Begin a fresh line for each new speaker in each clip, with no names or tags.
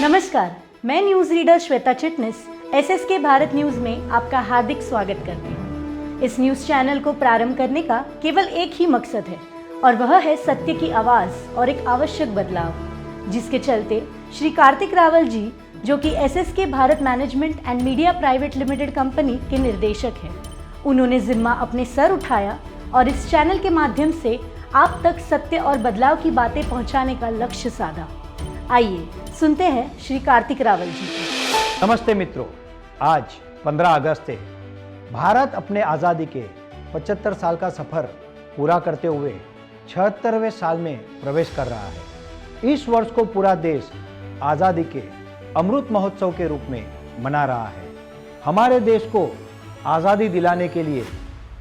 नमस्कार, मैं news reader Shweta Chitnis SSK Bharat news में आपका हार्दिक स्वागत करती हूँ। इस न्यूज चैनल को प्रारंभ करने का केवल एक ही मकसद है और वह है सत्य की आवाज और एक आवश्यक बदलाव, जिसके चलते श्री कार्तिक रावल जी, जो कि SSK Bharat management and media private limited company के निर्देशक हैं, उन्होंने जिम्मा अपने सर उठाया और इस चैनल के माध्यम से आप तक सत्य और बदलाव की बातें पहुंचाने का लक्ष्य साधा। आइए सुनते हैं श्री कार्तिक रावल जी।
नमस्ते मित्रों, आज 15 अगस्त है। भारत अपने आज़ादी के 75 साल का सफर पूरा करते हुए 76वें साल में प्रवेश कर रहा है। इस वर्ष को पूरा देश आज़ादी के अमृत महोत्सव के रूप में मना रहा है। हमारे देश को आज़ादी दिलाने के लिए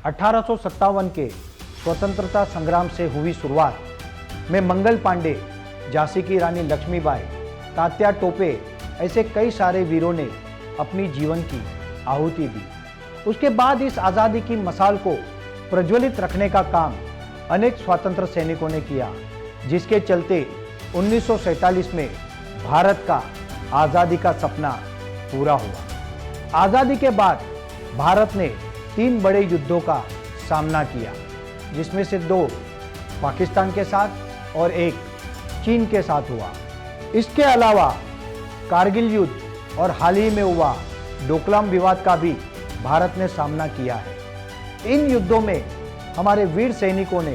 1857 के स्वतंत्रता संग्राम से हुई शुरुआत में मंगल पांडे, झांसी की रानी लक्ष्मीबाई, तात्या टोपे ऐसे कई सारे वीरों ने अपनी जीवन की आहुति दी। उसके बाद इस आज़ादी की मशाल को प्रज्वलित रखने का काम अनेक स्वतंत्र सैनिकों ने किया, जिसके चलते 1947 में भारत का आज़ादी का सपना पूरा हुआ। आज़ादी के बाद भारत ने 3 बड़े युद्धों का सामना किया, जिसमें से 2 पाकिस्तान के साथ और 1 चीन के साथ हुआ। इसके अलावा कारगिल युद्ध और हाल ही में हुआ डोकलाम विवाद का भी भारत ने सामना किया है। इन युद्धों में हमारे वीर सैनिकों ने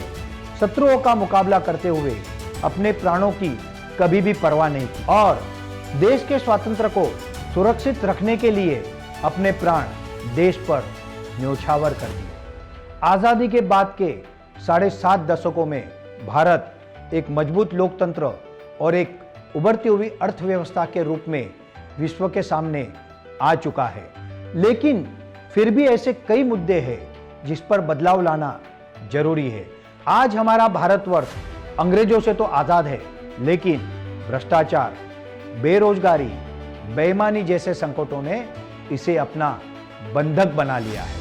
शत्रुओं का मुकाबला करते हुए अपने प्राणों की कभी भी परवाह नहीं की और देश के स्वातंत्र्य को सुरक्षित रखने के लिए अपने प्राण देश पर न्योछावर कर दिए। आज़ादी के बाद के 7.5 दशकों में भारत एक मजबूत लोकतंत्र और एक उभरती हुई अर्थव्यवस्था के रूप में विश्व के सामने आ चुका है। लेकिन फिर भी ऐसे कई मुद्दे हैं जिस पर बदलाव लाना जरूरी है। आज हमारा भारतवर्ष अंग्रेजों से तो आज़ाद है, लेकिन भ्रष्टाचार, बेरोजगारी, बेईमानी जैसे संकटों ने इसे अपना बंधक बना लिया है।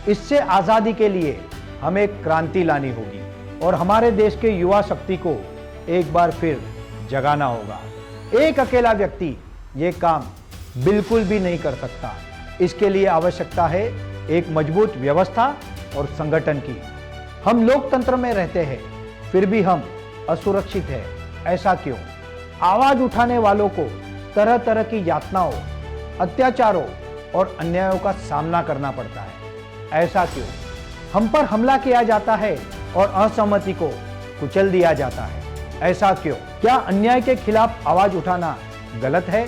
इससे आज़ादी के लिए हमें क्रांति लानी होगी और हमारे देश के युवा शक्ति को एक बार फिर जगाना होगा। एक अकेला व्यक्ति ये काम बिल्कुल भी नहीं कर सकता। इसके लिए आवश्यकता है एक मजबूत व्यवस्था और संगठन की। हम लोकतंत्र में रहते हैं, फिर भी हम असुरक्षित हैं। ऐसा क्यों? आवाज उठाने वालों को तरह तरह की यातनाओं, अत्याचारों और अन्यायों का सामना करना पड़ता है। ऐसा क्यों? हम पर हमला किया जाता है और असहमति को कुचल दिया जाता है। ऐसा क्यों? क्या अन्याय के खिलाफ आवाज उठाना गलत है?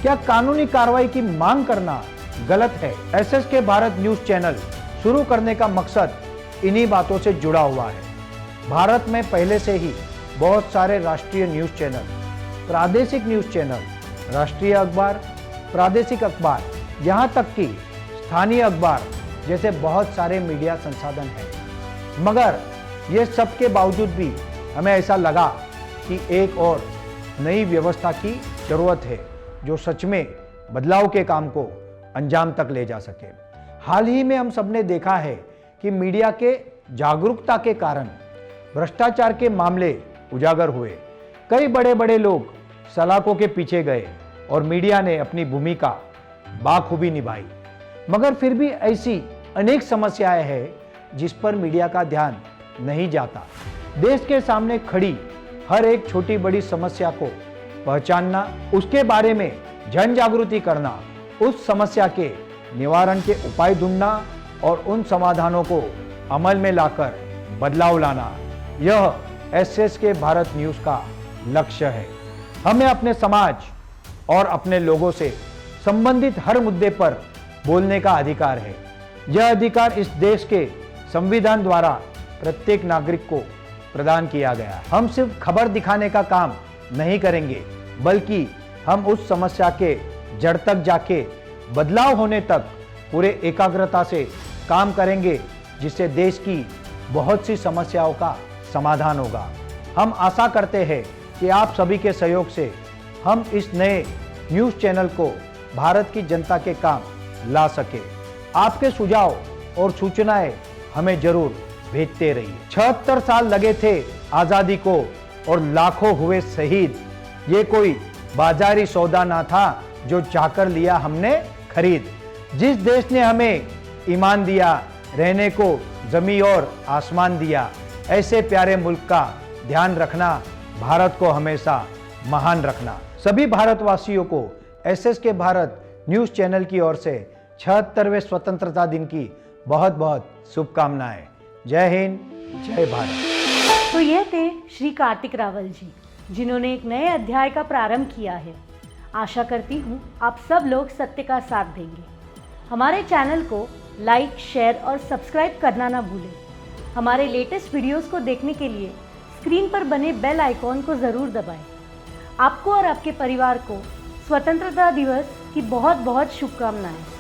क्या कानूनी कार्रवाई की मांग करना गलत है? एसएसके भारत न्यूज चैनल शुरू करने का मकसद इन्हीं बातों से जुड़ा हुआ है। भारत में पहले से ही बहुत सारे राष्ट्रीय न्यूज चैनल, प्रादेशिक न्यूज चैनल, राष्ट्रीय अखबार, प्रादेशिक अखबार, यहाँ तक कि स्थानीय अखबार जैसे बहुत सारे मीडिया संसाधन हैं। मगर ये सब के बावजूद भी हमें ऐसा लगा कि एक और नई व्यवस्था की जरूरत है जो सच में बदलाव के काम को अंजाम तक ले जा सके। हाल ही में हम सबने देखा है कि मीडिया के जागरूकता के कारण भ्रष्टाचार के मामले उजागर हुए। कई बड़े बड़े लोग सलाखों के पीछे गए और मीडिया ने अपनी भूमिका बाखूबी निभाई। मगर फिर भी ऐसी अनेक समस्याएं हैं जिस पर मीडिया का ध्यान नहीं जाता। देश के सामने खड़ी हर एक छोटी बड़ी समस्या को पहचानना, उसके बारे में जन जागृति करना, उस समस्या के निवारण के उपाय ढूंढना और उन समाधानों को अमल में लाकर बदलाव लाना, यह एसएसके भारत न्यूज का लक्ष्य है। हमें अपने समाज और अपने लोगों से संबंधित हर मुद्दे पर बोलने का अधिकार है। यह अधिकार इस देश के संविधान द्वारा प्रत्येक नागरिक को प्रदान किया गया है। हम सिर्फ खबर दिखाने का काम नहीं करेंगे, बल्कि हम उस समस्या के जड़ तक जाके बदलाव होने तक पूरे एकाग्रता से काम करेंगे, जिससे देश की बहुत सी समस्याओं का समाधान होगा। हम आशा करते हैं कि आप सभी के सहयोग से हम इस नए न्यूज़ चैनल को भारत की जनता के काम ला सके। आपके सुझाव और सूचनाएं हमें जरूर भेजते रहिए। 76 साल लगे थे आज़ादी को और लाखों हुए शहीद। ये कोई बाजारी सौदा ना था जो चाहकर लिया हमने खरीद। जिस देश ने हमें ईमान दिया, रहने को जमी और आसमान दिया, ऐसे प्यारे मुल्क का ध्यान रखना, भारत को हमेशा महान रखना। सभी भारतवासियों को एसएसके भारत न्यूज़ चैनल की ओर से 76वें स्वतंत्रता दिन की बहुत बहुत शुभकामनाएं। जय हिंद, जय भारत।
तो यह थे श्री कार्तिक रावल जी, जिन्होंने एक नए अध्याय का प्रारंभ किया है। आशा करती हूँ आप सब लोग सत्य का साथ देंगे। हमारे चैनल को लाइक, शेयर और सब्सक्राइब करना ना भूलें। हमारे लेटेस्ट वीडियोस को देखने के लिए स्क्रीन पर बने बेल आइकॉन को ज़रूर दबाएं। आपको और आपके परिवार को स्वतंत्रता दिवस की बहुत बहुत शुभकामनाएं।